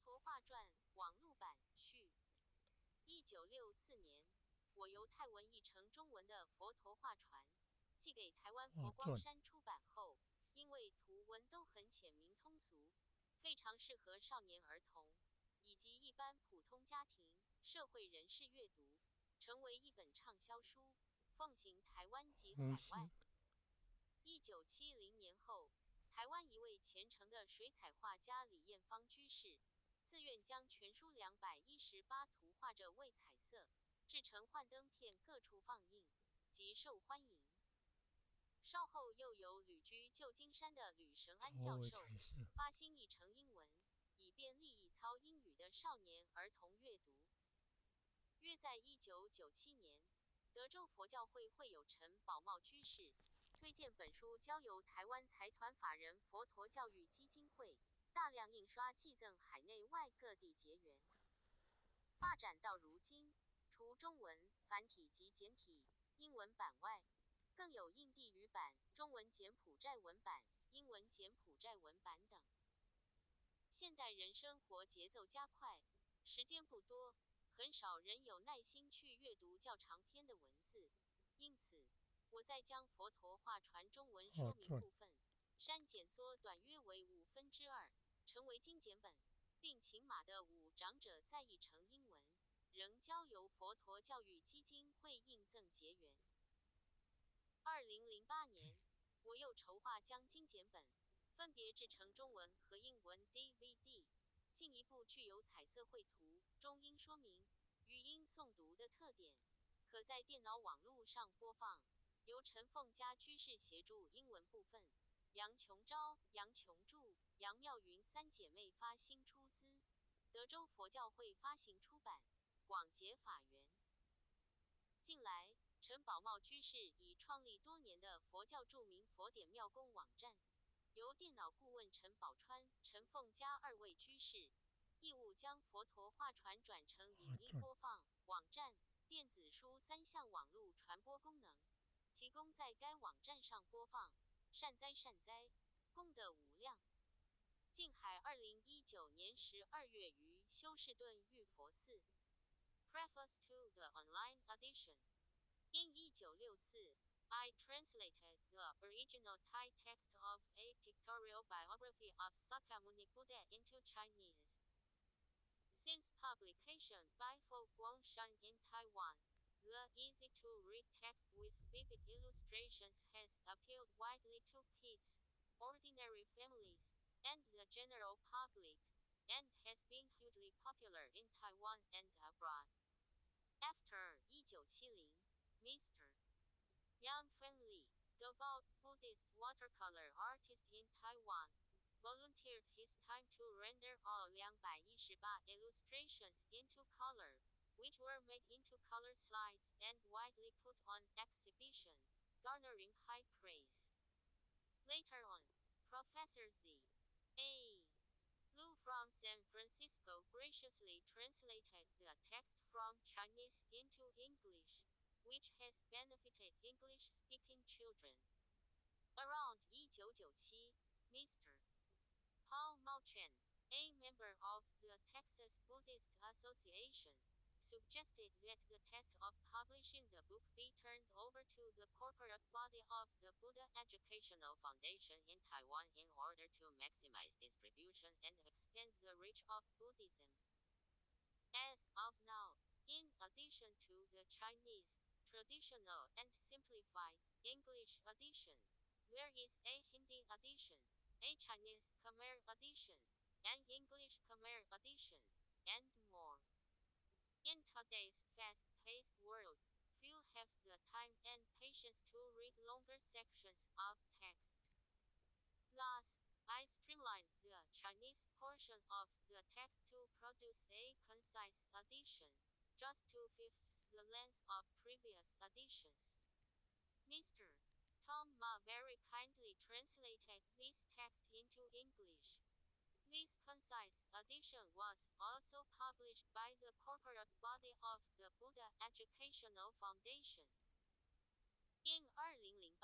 陀画传网络版续。1964年，我由泰文译成中文的《佛陀画传》寄给台湾佛光山出版后，因为图文都很浅明通俗，非常适合少年儿童以及一般普通家庭、社会人士阅读，成为一本畅销书，奉行台湾及海外。1970年后，台湾一位虔诚的水彩画家李彦芳居士，自愿将全书218图画着为彩色，制成幻灯片各处放映，极受欢迎。稍后又由旅居旧金山的吕神安教授发心译成英文，以便利益操英语的少年儿童阅读。约在1997年，德州佛教会会友陈宝茂居士推荐本书，交由台湾财团法人佛陀教育基金会大量印刷寄赠海内外各地结缘。发展到如今，除中文、繁体及简体、英文版外，更有印地语版、中文柬埔寨文版、英文柬埔寨文版等。现代人生活节奏加快，时间不多，很少人有耐心去阅读较长篇的文字，因此我在将佛陀画传中文说明部分删减缩短约为2/5，成为精简本，并请马的武长者再译成英文，仍交由佛陀教育基金会印赠结缘。2008年，我又筹划将精简本分别制成中文和英文 DVD， 进一步具有彩色绘图、中英说明、语音诵读的特点，可在电脑网络上播放。由陈凤嘉居士协助英文部分，杨琼昭、杨琼柱、杨妙云三姐妹发行出资，德州佛教会发行出版，广结法缘。近来，陈宝茂居士已创立多年的佛教著名佛典妙公网站，由电脑顾问陈宝川、陈凤嘉2位居士义务将佛陀画传转成影音播放、网站、电子书3项网络传播功能，提供在该网站上播放，善哉善哉，功德无量。静海2019年12月于休士顿玉佛寺。Preface to the online edition. In 1964, I translated the original Thai text of a pictorial biography of Sakyamuni Buddha into Chinese. Since publication by Fo Guangshan in Taiwan, the easy-to-read text with vivid illustrations has appealed widely to kids, ordinary families, and the general public, and has been hugely popular in Taiwan and abroad. After 1970, Mr. Yang Fengli, devout Buddhist watercolor artist in Taiwan, volunteered his time to render all 218 illustrations into color, which were made into color slides and widely put on exhibition, garnering high praise. Later on, Professor Z. A. Lu from San Francisco graciously translated the text from Chinese into English, which has benefited English-speaking children. Around 1997, Mr. Paul Mauchen, a member of the Texas Buddhist Association, suggested that the task of publishing the book be turned over to the corporate body of the Buddha Educational Foundation in Taiwan in order to maximize distribution and expand the reach of Buddhism. As of now, in addition to the Chinese, traditional and simplified English edition, there is a Hindi edition, a Chinese Khmer edition, an English Khmer edition, and more. In today's fast-paced world, few have the time and patience to read longer sections of text. Thus, I streamlined the Chinese portion of the text to produce a concise edition, just 2/5 the length of previous editions. Mr. Tom Ma very kindly translated this text into English. This concise edition was also published by the corporate body of the Buddha Educational Foundation. In 2008,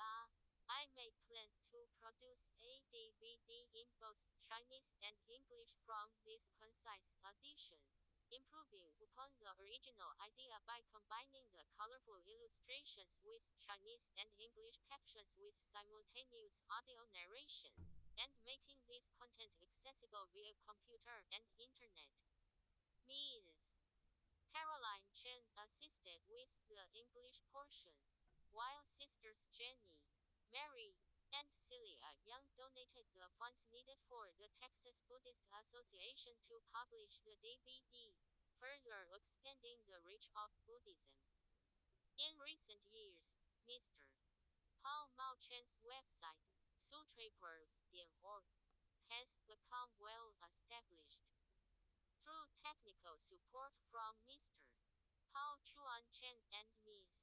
I made plans to produce a DVD in both Chinese and English from this concise edition, improving upon the original idea by combining the colorful illustrations with Chinese and English captions with simultaneous audio narration, and making this content accessible via computer and internet. Ms. Caroline Chen assisted with the English portion, while sisters Jenny, Mary, and Celia Young donated the funds needed for the Texas Buddhist Association to publish the DVD, further expanding the reach of Buddhism. In recent years, Mr. Paul Mao Chen's website, sutrapers.org, has become well established. Through technical support from Mr. Paul Chuan Chen and Ms.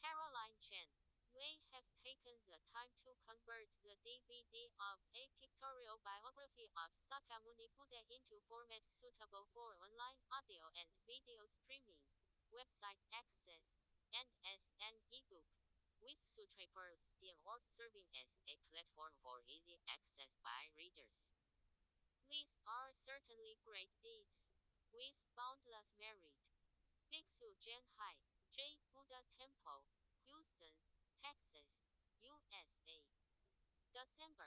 Caroline Chen, we have taken the time to convert the DVD of a pictorial biography of Sakyamuni Buddha into formats suitable for online audio and video streaming, website access, and as an ebook, with sutrapers.org serving as a platform for easy access by readers. These are certainly great deeds. With boundless merit. Biksu Genhai, J. Buddha Temple, Houston, Texas, USA. December